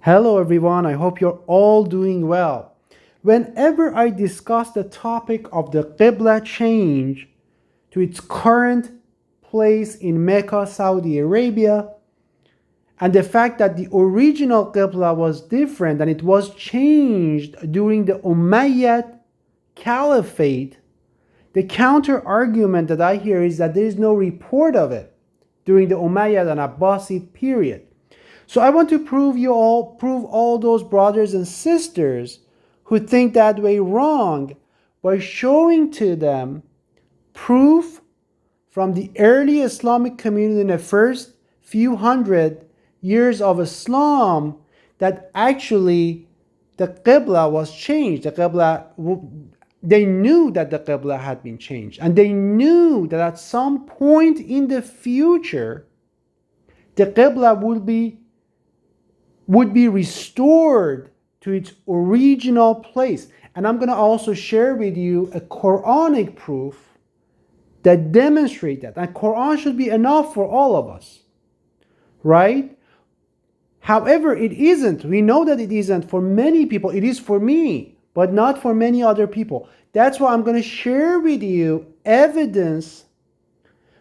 Hello everyone, I hope you're all doing well. Whenever I discuss the topic of the Qiblah change to its current place in Mecca, Saudi Arabia, and the fact that the original Qiblah was different and it was changed during the Umayyad Caliphate, the counter argument that I hear is that there is no report of it during the Umayyad and Abbasid period. So I want to prove all those brothers and sisters who think that way wrong by showing to them proof from the early Islamic community in the first few hundred years of Islam that actually the Qibla was changed. They knew that the Qibla had been changed, and they knew that at some point in the future the Qibla would be restored to its original place. And I'm going to also share with you a Quranic proof that demonstrates that. And Quran should be enough for all of us, right? However, it isn't. We know that it isn't for many people. It is for me, but not for many other people. That's why I'm going to share with you evidence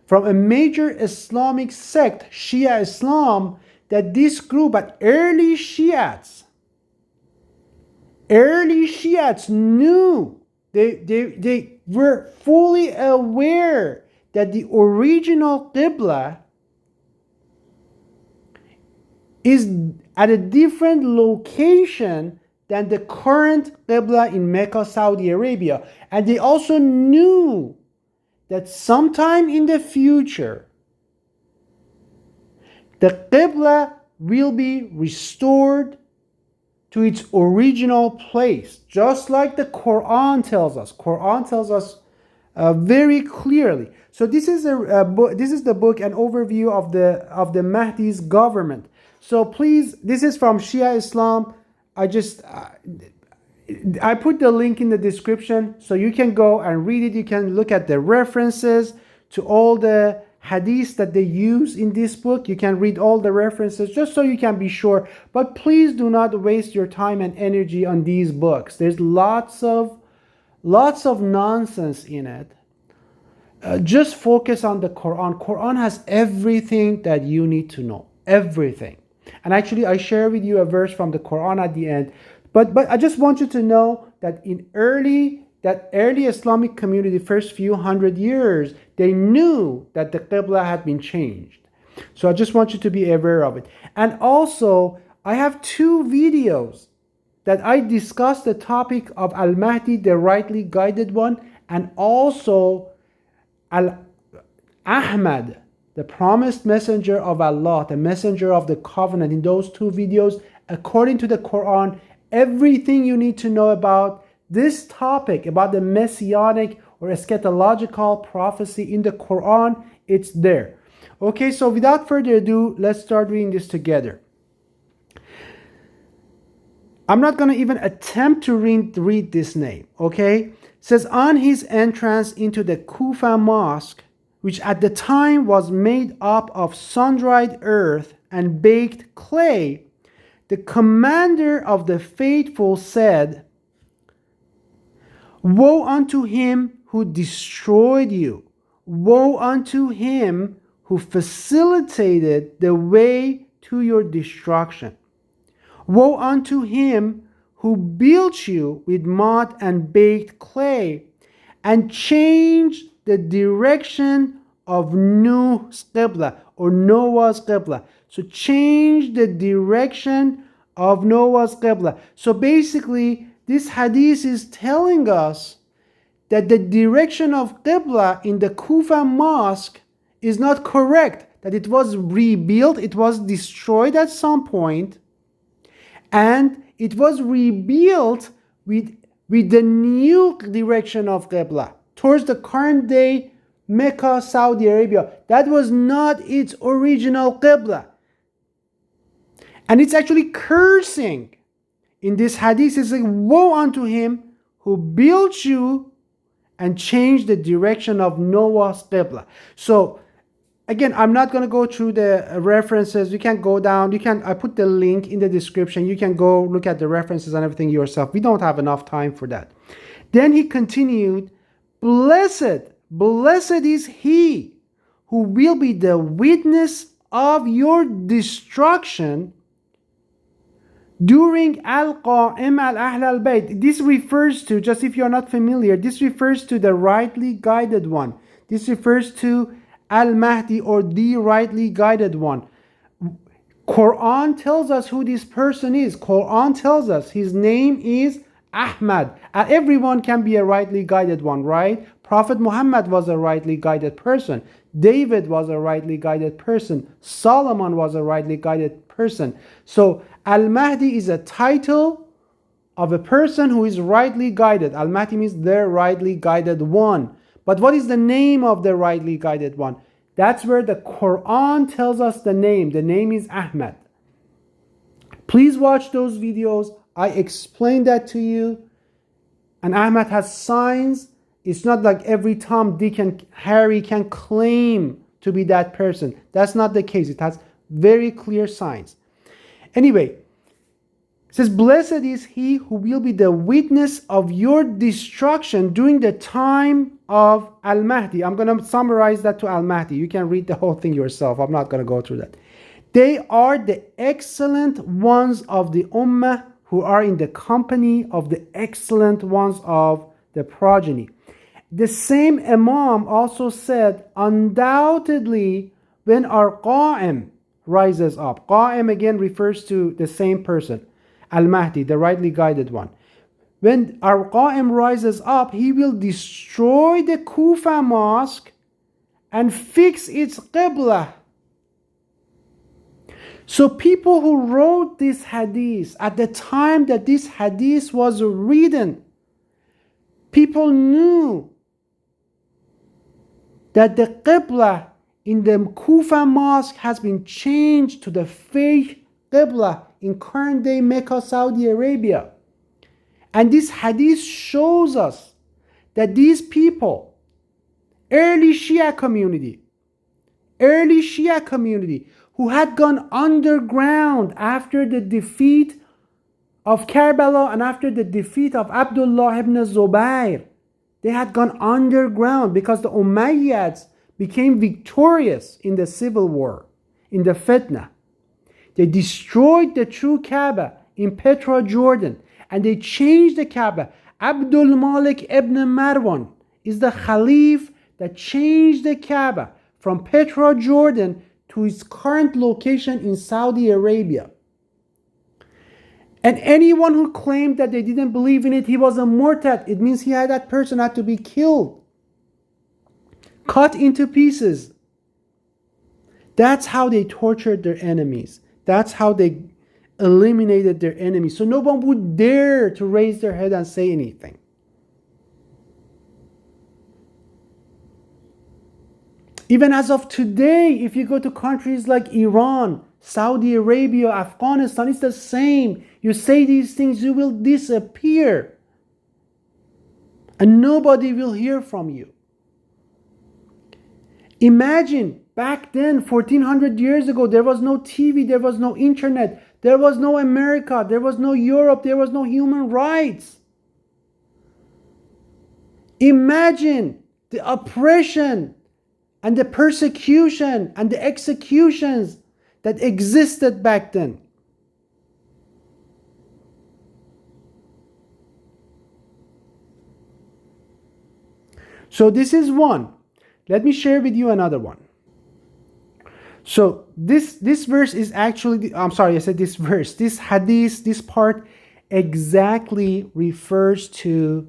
from a major Islamic sect, Shia Islam, that this group, but early Shiites knew, they were fully aware that the original Qibla is at a different location than the current Qibla in Mecca, Saudi Arabia. And they also knew that sometime in the future, the Qibla will be restored to its original place, just like the Quran tells us. Quran tells us very clearly. So this is the book, an overview of the Mahdi's government. So please, this is from Shia Islam. I put the link in the description so you can go and read it. You can look at the references to all the hadiths that they use in this book. You can read all the references just so you can be sure. But please do not waste your time and energy on these books. There's lots of nonsense in it. Just focus on the Quran. Quran has everything that you need to know. Everything. And actually, I share with you a verse from the Quran at the end. But I just want you to know that in early Islamic community, the first few hundred years, they knew that the Qibla had been changed. So I just want you to be aware of it. And also, I have two videos that I discuss the topic of Al-Mahdi, the rightly guided one, and also Ahmad, the promised messenger of Allah, the messenger of the covenant. In those two videos, according to the Quran, everything you need to know about this topic, about the messianic or eschatological prophecy in the Quran, it's there. Okay, so without further ado, let's start reading this together. I'm not going to even attempt to read this name, okay? It says, on his entrance into the Kufa mosque, which at the time was made up of sun-dried earth and baked clay, the commander of the faithful said, woe unto him who destroyed you. Woe unto him who facilitated the way to your destruction. Woe unto him who built you with mud and baked clay and changed the direction of Nuh's Qibla or Noah's Qibla. So change the direction of Noah's Qibla. So basically, this hadith is telling us that the direction of Qibla in the Kufa mosque is not correct, that it was rebuilt, it was destroyed at some point, and it was rebuilt with the new direction of Qibla towards the current day Mecca, Saudi Arabia. That was not its original Qibla. And it's actually cursing. In this hadith, it's like, woe unto him who built you and changed the direction of Noah's Qibla. So Again, I'm not going to go through the references. You can go down. I put the link in the description. You can go look at the references and everything yourself. We don't have enough time for that. Then he continued, blessed is he who will be the witness of your destruction during Al-Qa'im al-Ahl al-Bayt. This refers to, just if you're not familiar, this refers to the rightly guided one. This refers to Al-Mahdi, or the rightly guided one. Quran tells us who this person is. Quran tells us his name is Ahmad. Everyone can be a rightly guided one, right? Prophet Muhammad was a rightly guided person. David was a rightly guided person. Solomon was a rightly guided person. So Al-Mahdi is a title of a person who is rightly guided. Al-Mahdi means the rightly guided one. But what is the name of the rightly guided one? That's where the Quran tells us the name. The name is Ahmad. Please watch those videos. I explained that to you. And Ahmad has signs. It's not like every Tom, Dick, and Harry can claim to be that person. That's not the case. It has very clear signs. Anyway, it says, blessed is he who will be the witness of your destruction during the time of Al-Mahdi. I'm going to summarize that to Al-Mahdi. You can read the whole thing yourself. I'm not going to go through that. They are the excellent ones of the Ummah who are in the company of the excellent ones of the progeny. The same Imam also said, undoubtedly, when our Qa'im rises up. Qa'im again refers to the same person, Al-Mahdi, the rightly guided one. When our Qa'im rises up, he will destroy the Kufa mosque and fix its Qiblah. So people who wrote this hadith, at the time that this hadith was written, people knew that the Qiblah in the Kufa mosque has been changed to the fake Qiblah in current day Mecca, Saudi Arabia. And this hadith shows us that these people, early Shia community who had gone underground after the defeat of Karbala and after the defeat of Abdullah ibn Zubayr, they had gone underground because the Umayyads became victorious in the civil war, in the fitna. They destroyed the true Kaaba in Petra, Jordan, and they changed the Kaaba. Abdul Malik ibn Marwan is the Khalif that changed the Kaaba from Petra, Jordan to its current location in Saudi Arabia. And anyone who claimed that they didn't believe in it, he was a murtad. It means that person had to be killed, cut into pieces. That's how they tortured their enemies. That's how they eliminated their enemies. So no one would dare to raise their head and say anything. Even as of today, if you go to countries like Iran, Saudi Arabia, Afghanistan, it's the same. You say these things, you will disappear. And nobody will hear from you. Imagine back then, 1400 years ago, there was no TV, there was no internet, there was no America, there was no Europe, there was no human rights. Imagine the oppression and the persecution and the executions that existed back then. So this is one. Let me share with you another one. So this verse is actually, I'm sorry, I said this verse. This hadith, this part exactly refers to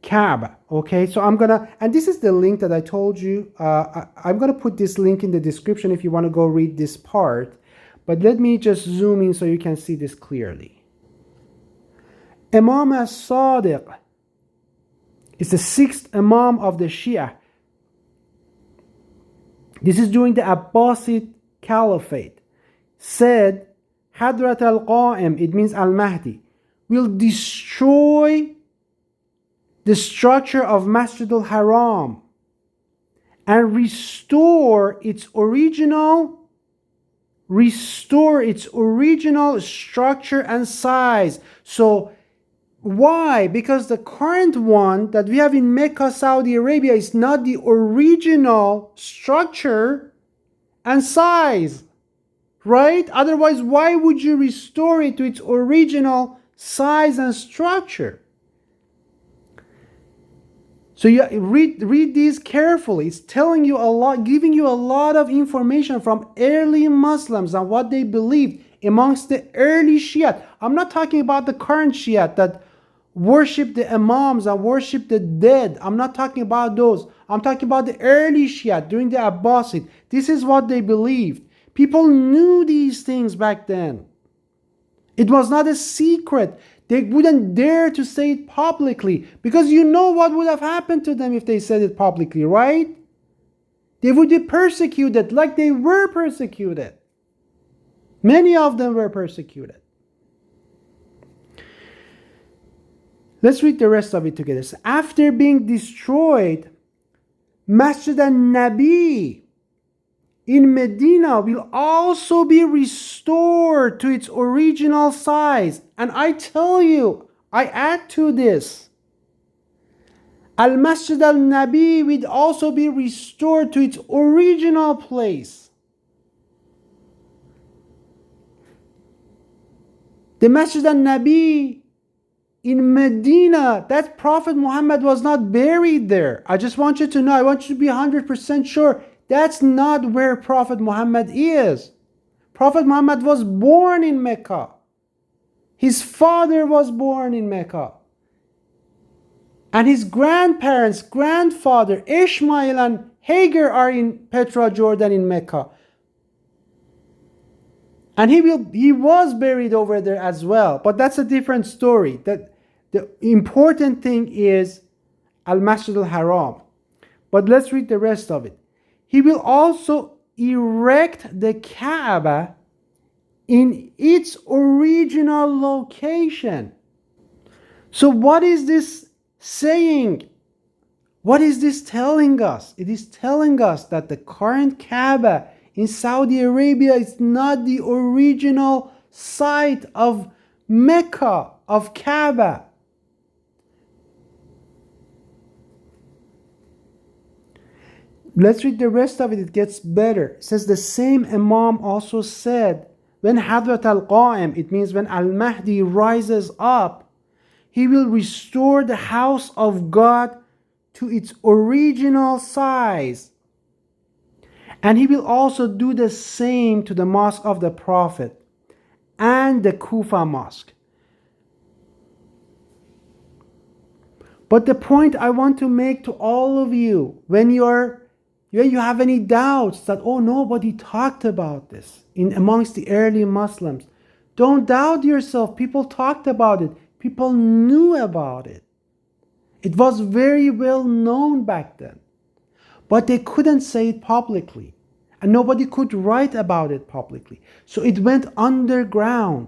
Kaaba. Okay, so I'm gonna, and this is the link that I told you. I'm gonna put this link in the description if you want to go read this part. But let me just zoom in so you can see this clearly. Imam as-Sadiq is the sixth Imam of the Shia. This is during the Abbasid Caliphate. Said, Hadrat al-Qa'im, it means Al-Mahdi, will destroy the structure of Masjid al-Haram and restore its original structure and size. So why? Because the current one that we have in Mecca, Saudi Arabia, is not the original structure and size, right? Otherwise, why would you restore it to its original size and structure? So you read these carefully. It's telling you a lot, giving you a lot of information from early Muslims and what they believed amongst the early Shia. I'm not talking about the current Shia that worship the Imams and worship the dead. I'm not talking about those. I'm talking about the early Shia during the Abbasid. This is what they believed. People knew these things back then. It was not a secret. They wouldn't dare to say it publicly because you know what would have happened to them if they said it publicly, right? They would be persecuted like they were persecuted. Many of them were persecuted. Let's read the rest of it together. So after being destroyed, Masjid al-Nabi in Medina will also be restored to its original size. And I tell you, I add to this, Al-Masjid al-Nabi will also be restored to its original place. The Masjid al-Nabi in Medina, that Prophet Muhammad was not buried there. I just want you to know, I want you to be 100% sure. That's not where Prophet Muhammad is. Prophet Muhammad was born in Mecca. His father was born in Mecca. And his grandparents, grandfather, Ishmael and Hagar are in Petra, Jordan in Mecca. And he was buried over there as well. But that's a different story. That the important thing is Al-Masjid al-Haram. But let's read the rest of it. He will also erect the Kaaba in its original location. So what is this saying? What is this telling us? It is telling us that the current Kaaba in Saudi Arabia is not the original site of Mecca, of Kaaba. Let's read the rest of it. It gets better. It says the same Imam also said, when Hadrat al-Qa'im, it means when Al-Mahdi rises up, he will restore the house of God to its original size. And he will also do the same to the mosque of the Prophet and the Kufa mosque. But the point I want to make to all of you, when you have any doubts that, oh, nobody talked about this amongst the early Muslims, don't doubt yourself. People talked about it. People knew about it. It was very well known back then. But they couldn't say it publicly. And nobody could write about it publicly. So it went underground.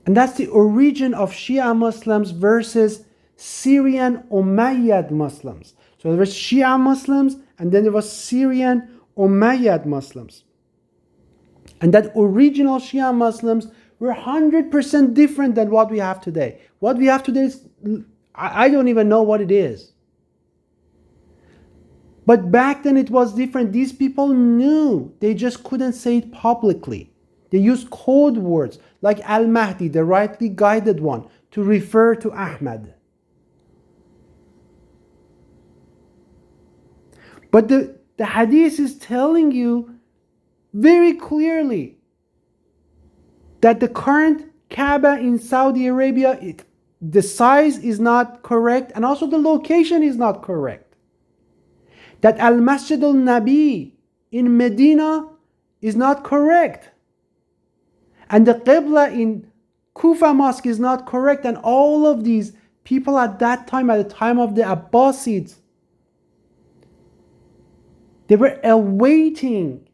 And that's the origin of Shia Muslims versus Syrian Umayyad Muslims. So there was Shia Muslims and then there was Syrian Umayyad Muslims. And that original Shia Muslims were 100% different than what we have today. What we have today is, I don't even know what it is. But back then it was different. These people knew. They just couldn't say it publicly. They used code words like Al-Mahdi, the rightly guided one, to refer to Ahmad. But the hadith is telling you very clearly that the current Kaaba in Saudi Arabia, the size is not correct and also the location is not correct. That Al-Masjid al-Nabi in Medina is not correct. And the Qiblah in Kufa mosque is not correct. And all of these people at that time, at the time of the Abbasids, they were awaiting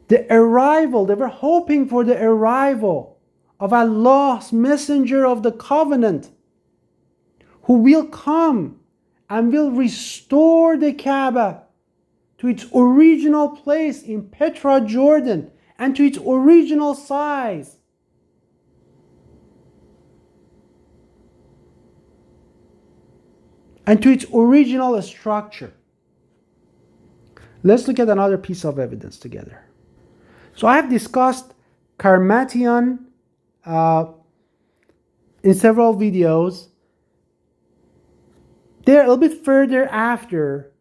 the arrival, they were hoping for the arrival of Allah's messenger of the covenant, who will come and will restore the Kaaba to its original place in Petra, Jordan, and to its original size. And to its original structure. Let's look at another piece of evidence together. So I have discussed Karmatian in several videos. They're a little bit further after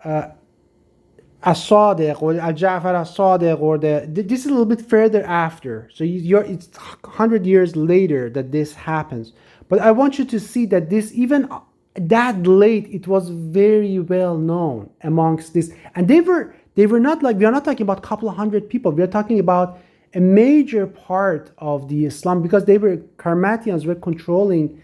As-Sadiq or Al-Ja'far As-Sadiq, or this is a little bit further after. So it's 100 years later that this happens. But I want you to see that this, even that late, it was very well known amongst this. And they were not like, we are not talking about a couple of hundred people. We are talking about a major part of the Islam, because Karmatians were controlling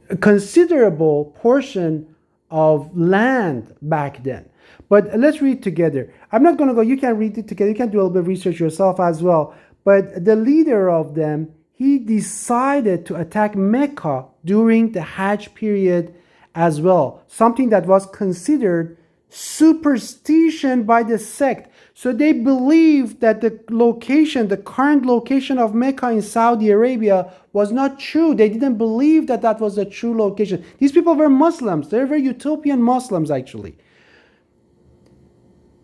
a considerable portion of land back then. But let's read together. I'm not going to go, you can read it together. You can do a little bit of research yourself as well. But the leader of them, he decided to attack Mecca during the Hajj period as well. Something that was considered superstition by the sect. So they believed that the current location of Mecca in Saudi Arabia was not true. They didn't believe that that was a true location. These people were Muslims. They were utopian Muslims, actually.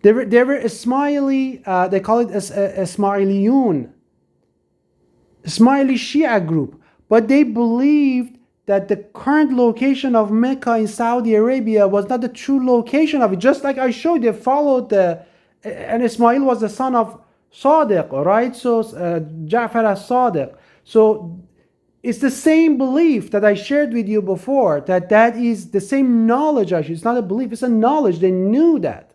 They were Ismaili, they call it Ismailiyun, Ismaili Shia group. But they believed that the current location of Mecca in Saudi Arabia was not the true location of it. Just like I showed, they followed and Ismail was the son of Sadiq, right? So Ja'far as-Sadiq. So it's the same belief that I shared with you before, that is the same knowledge, actually. It's not a belief, it's a knowledge. They knew that.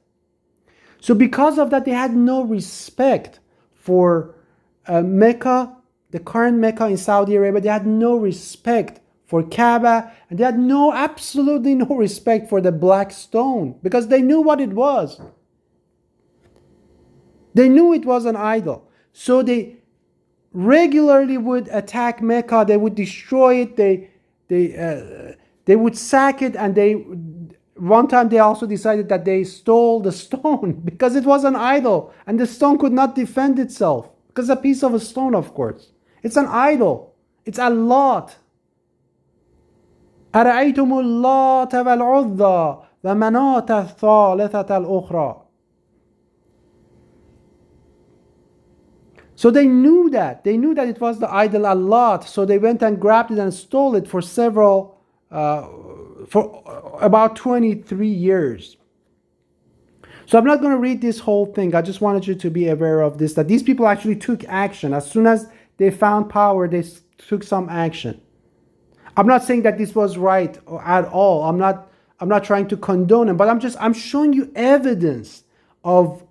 So because of that, they had no respect for Mecca, the current Mecca in Saudi Arabia. They had no respect for Kaaba, and they had absolutely no respect for the black stone, because they knew what it was. They knew it was an idol. So they regularly would attack Mecca. They would destroy it. They would sack it, and one time they also decided that they stole the stone because it was an idol, and the stone could not defend itself because it's a piece of a stone, of course. It's an idol. It's a lot. أرأيتم اللات والعزى ومناة الثالثة الأخرى. So they knew that. They knew that it was the idol Allah. So they went and grabbed it and stole it for about 23 years. So I'm not going to read this whole thing. I just wanted you to be aware of this, that these people actually took action. As soon as they found power, they took some action. I'm not saying that this was right at all. I'm not trying to condone it, but I'm showing you evidence of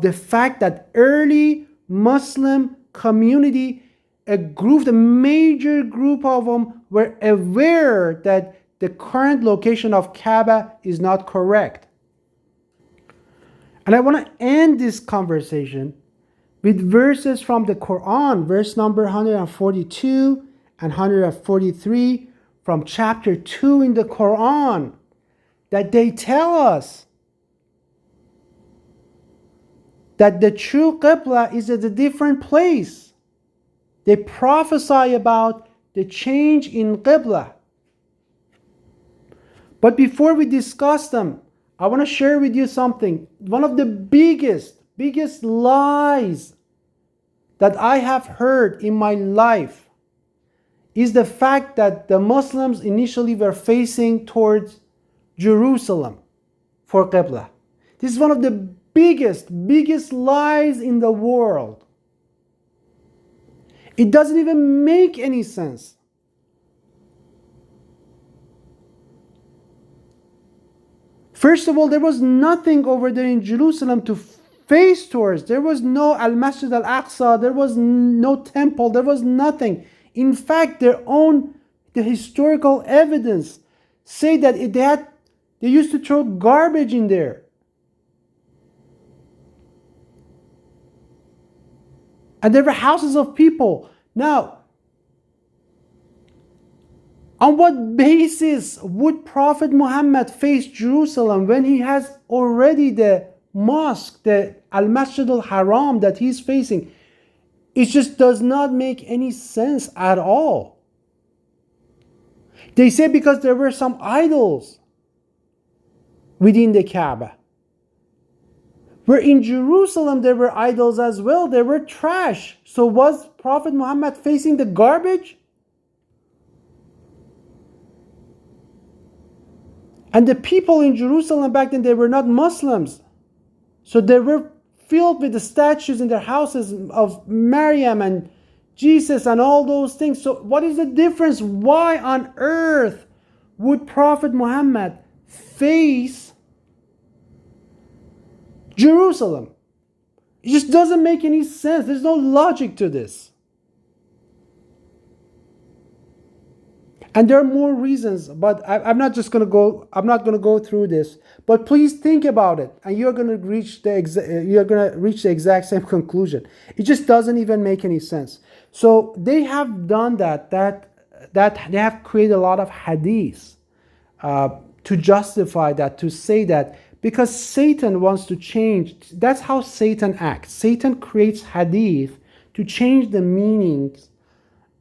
the fact that early Muslim community, the major group of them, were aware that the current location of Kaaba is not correct. And I want to end this conversation with verses from the Quran, verse number 142 and 143 from chapter 2 in the Quran, that they tell us that the true Qiblah is at a different place. They prophesy about the change in Qiblah. But before we discuss them, I want to share with you something. One of the biggest lies that I have heard in my life is the fact that the Muslims initially were facing towards Jerusalem for Qiblah. This is one of the biggest lies in the world. It doesn't even make any sense. First of all, there was nothing over there in Jerusalem to face towards. There was no Al-Masjid Al-Aqsa, there was no temple, there was nothing. In fact, the historical evidence say that they used to throw garbage in there. And there were houses of people. Now, On what basis would Prophet Muhammad face Jerusalem when he has already the mosque, the Al-Masjid al-Haram that he's facing? It just does not make any sense at all. They say because there were some idols within the Kaaba. Where in Jerusalem there were idols as well, there were trash. So was Prophet Muhammad facing the garbage? And the people in Jerusalem back then, they were not Muslims. So they were filled with the statues in their houses of Maryam and Jesus and all those things. So what is the difference? Why on earth would Prophet Muhammad face Jerusalem? It just doesn't make any sense. There's no logic to this. And there are more reasons, but I'm not going to go through this. But please think about it, and you're going to reach the exact same conclusion. It just doesn't even make any sense. So they have done that they have created a lot of hadiths to justify that, to say that, because Satan wants to change. That's how Satan acts. Satan creates hadith to change the meanings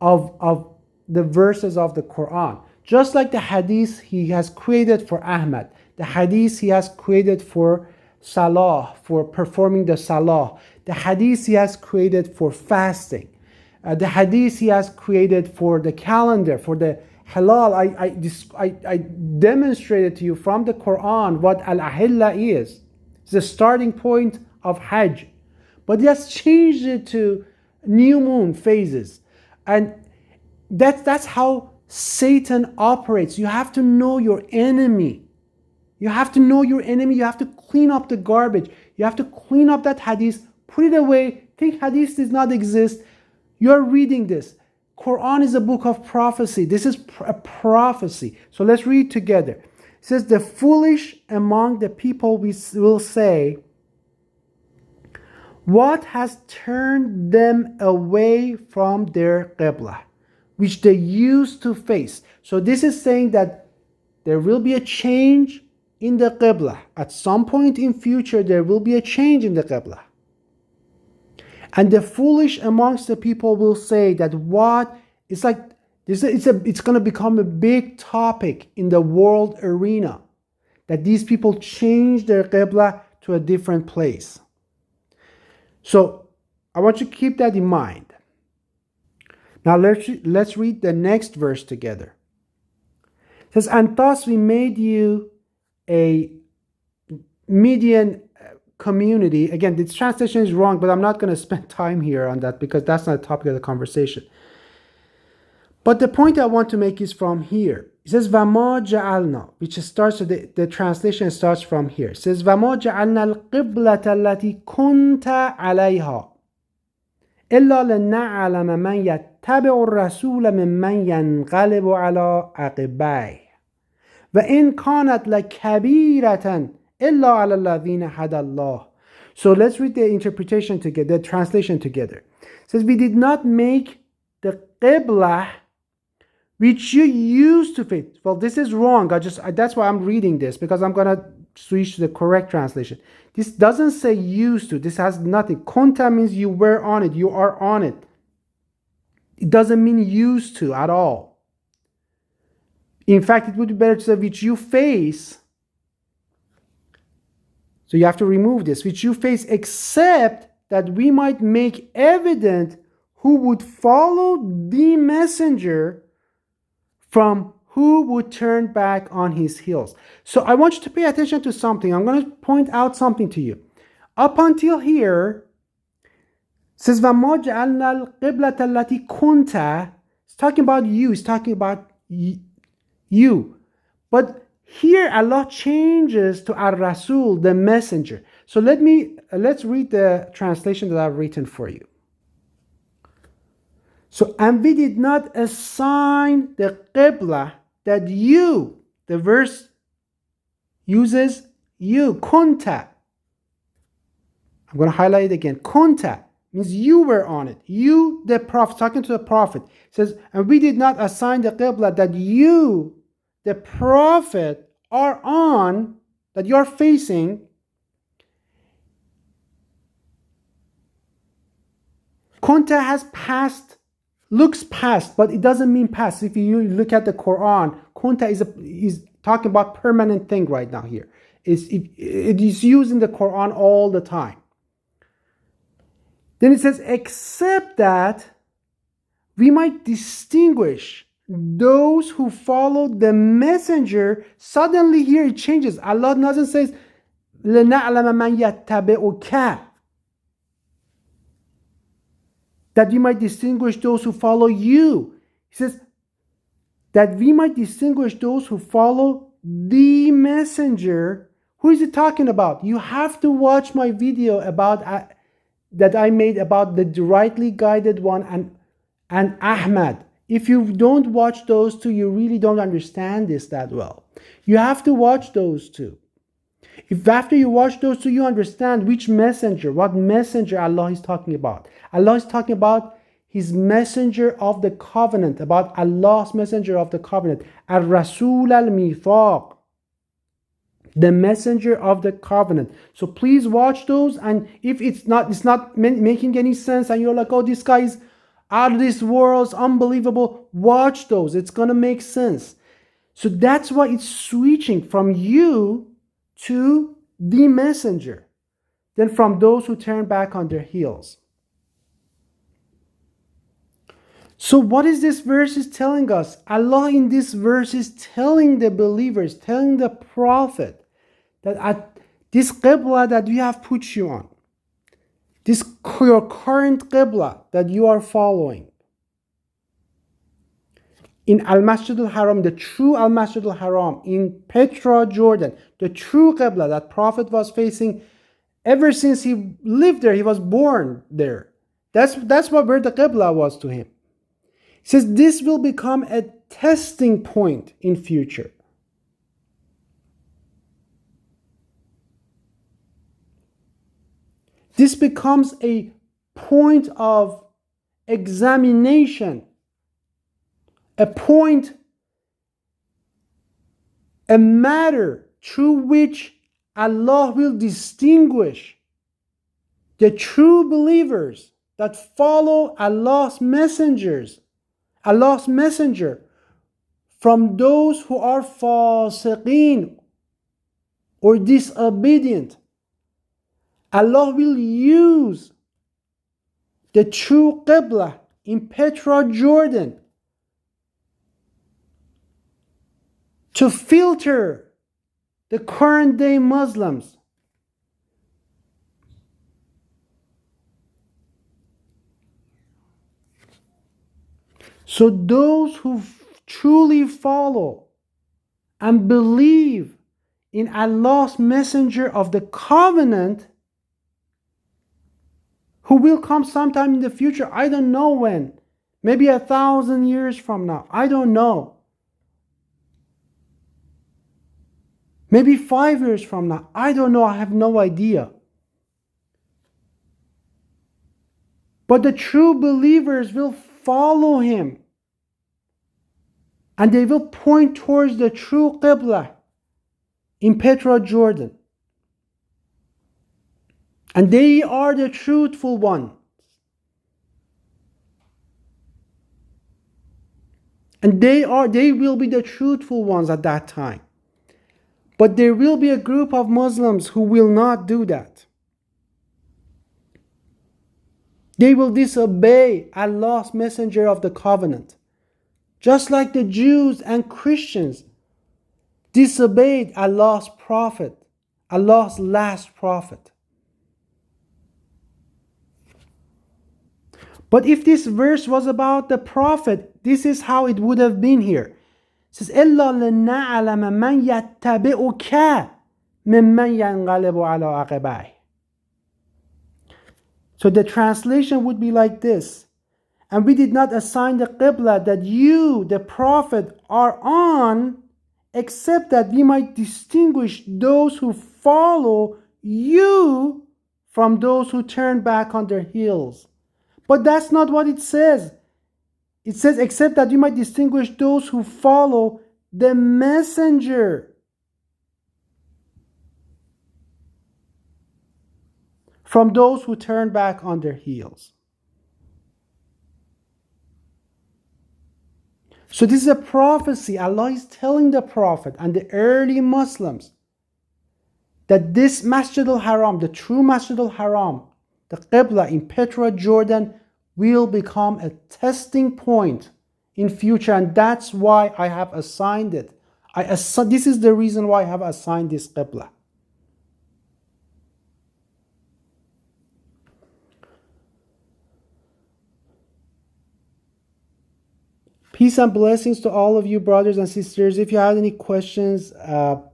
of the verses of the Quran. Just like the hadith he has created for Ahmad, the hadith he has created for Salah, for performing the Salah, the hadith he has created for fasting, the hadith he has created for the calendar, for the halal. I demonstrated to you from the Quran what al-ahilla is. It's the starting point of Hajj. But he has changed it to new moon phases. And that's how Satan operates. You have to know your enemy. You have to know your enemy. You have to clean up the garbage. You have to clean up that hadith, put it away, think hadith does not exist. You're reading this. Quran is a book of prophecy. This is a prophecy. So let's read together. It says, the foolish among the people will say, what has turned them away from their Qiblah, which they used to face? So this is saying that there will be a change in the Qiblah. At some point in future, there will be a change in the Qiblah. And the foolish amongst the people will say that it's going to become a big topic in the world arena, that these people change their Qiblah to a different place. So I want you to keep that in mind. Now let's read the next verse together. It says, and thus we made you a Median community. Again, this translation is wrong, but I'm not going to spend time here on that because that's not the topic of the conversation. But the point I want to make is from here. It says, وَمَا جَعَلْنَا, which starts, the translation starts from here. It says, وَمَا جَعَلْنَا الْقِبْلَةَ الَّتِي كُنْتَ عَلَيْهَا إِلَّا لِنَعْلَمَ مَنْ يَتَّبِعُ الرَّسُولَ مِمَّنْ يَنْقَلِبُ عَلَى عَقِبَيْهِ وَإِنْ كَانَتْ لَكَبِيرَةً إِلَّا عَلَى الَّذِينَ هَدَى اللَّهُ. So let's read the interpretation together, the translation together. It says, we did not make the Qiblah which you used to face. Well, this is wrong. That's why I'm reading this, because I'm going to switch to the correct translation. This doesn't say used to. This has nothing. Kunta means you were on it. You are on it. It doesn't mean used to at all. In fact, it would be better to say which you face. So you have to remove this, which you face, except that we might make evident who would follow the messenger from who would turn back on his heels. So I want you to pay attention to something. I'm going to point out something to you. Up until here, it says, وَمَا جَعَلْنَا الْقِبْلَةَ الَّتِي كُنْتَ. It's talking about you. It's talking about you. But here Allah changes to Ar-Rasul, the messenger. So let's read the translation that I've written for you. So, and we did not assign the Qiblah that you, the verse uses you, kunta. I'm going to highlight it again. Kunta means you were on it. You, the prophet, talking to the prophet, says, and we did not assign the Qiblah that you, the prophet, are on, that you're facing. Kunta has past, looks past, but it doesn't mean past. If you look at the Quran, kunta is talking about permanent thing right now here. It is used in the Quran all the time. Then it says, except that we might distinguish those who follow the messenger. Suddenly here it changes. Allah doesn't say, لَنَعْلَمَ مَنْ يَتَّبِعُكَ, that we might distinguish those who follow you. He says, that we might distinguish those who follow the messenger. Who is it talking about? You have to watch my video about that I made about the rightly guided one and Ahmad. If you don't watch those two, you really don't understand this that well. You have to watch those two. If after you watch those two, you understand which messenger, what messenger Allah is talking about. Allah is talking about His messenger of the covenant, about Allah's messenger of the covenant. Al-Rasul al-Mithaq, the messenger of the covenant. So please watch those, and if it's not making any sense and you're like, oh, this guy is out of this world, it's unbelievable, watch those. It's going to make sense. So that's why it's switching from you to the messenger, then from those who turn back on their heels. So what is this verse is telling us? Allah in this verse is telling the believers, telling the prophet, that at this Qiblah that we have put you on, this your current Qiblah that you are following, in Al-Masjid al-Haram, the true Al-Masjid al-Haram, in Petra, Jordan, the true Qiblah that Prophet was facing ever since he lived there, he was born there. That's where the Qiblah was to him. He says this will become a testing point in future. This becomes a point of examination, a matter through which Allah will distinguish the true believers that follow Allah's messenger from those who are fasiqeen or disobedient. Allah will use the true Qiblah in Petra, Jordan, to filter the current day Muslims. So those who truly follow and believe in Allah's messenger of the covenant, who will come sometime in the future, I don't know when, maybe 1,000 years from now, I don't know. Maybe 5 years from now, I don't know, I have no idea. But the true believers will follow him, and they will point towards the true Qiblah in Petra, Jordan. And they are the truthful ones. And they will be the truthful ones at that time. But there will be a group of Muslims who will not do that. They will disobey Allah's messenger of the covenant. Just like the Jews and Christians disobeyed Allah's prophet, Allah's last prophet. But if this verse was about the prophet, this is how it would have been here. It says, إِلَّا لِنَعْلَمَ مَنْ يَتَّبِعُكَ مِمَّنْ يَنْقَلِبُ عَلَىٰ عَقِبَيْهِ. So the translation would be like this. And we did not assign the Qiblah that you, the prophet, are on, except that we might distinguish those who follow you from those who turn back on their heels. But that's not what it says. It says, except that you might distinguish those who follow the messenger from those who turn back on their heels. So this is a prophecy. Allah is telling the Prophet and the early Muslims that this Masjid al-Haram, the true Masjid al-Haram, the Qiblah in Petra, Jordan, will become a testing point in future, and that's why I have assigned it. This is the reason why I have assigned this Qiblah. Peace and blessings to all of you, brothers and sisters. If you have any questions or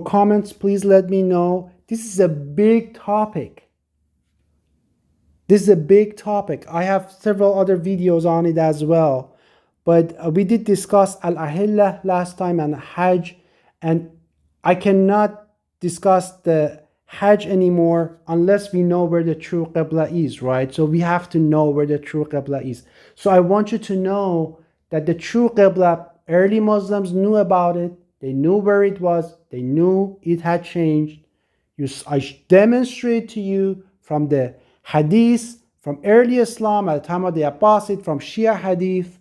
comments, please let me know. This is a big topic. This is a big topic. I have several other videos on it as well. But we did discuss Al-Ahillah last time and Hajj. And I cannot discuss the Hajj anymore unless we know where the true Qiblah is, right? So we have to know where the true Qiblah is. So I want you to know that the true Qiblah, early Muslims knew about it. They knew where it was. They knew it had changed. I demonstrate to you from the Hadith, from early Islam at the time of the Abbasid, from Shia Hadith,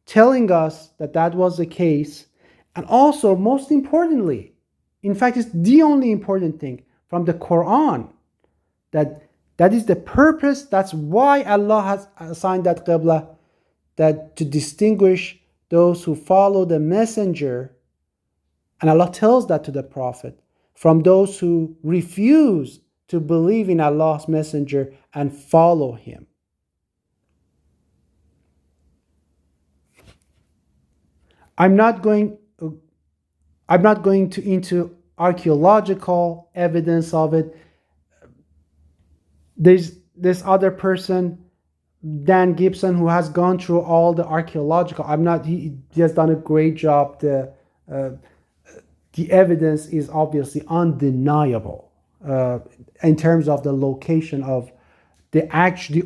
telling us that that was the case. And also, most importantly, in fact, it's the only important thing, from the Quran, that is the purpose. That's why Allah has assigned that Qiblah, that to distinguish those who follow the messenger, and Allah tells that to the Prophet, from those who refuse to believe in Allah's messenger and follow him. I'm not going into archaeological evidence of it. There's this other person, Dan Gibson, who has gone through all the archaeological. He has done a great job. The evidence is obviously undeniable in terms of the location of the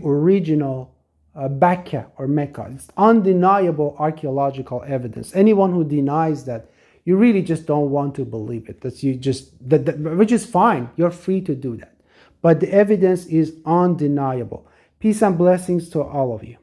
original Mecca or Mecca. It's undeniable archaeological evidence. Anyone who denies that, you really just don't want to believe it. Which is fine. You're free to do that. But the evidence is undeniable. Peace and blessings to all of you.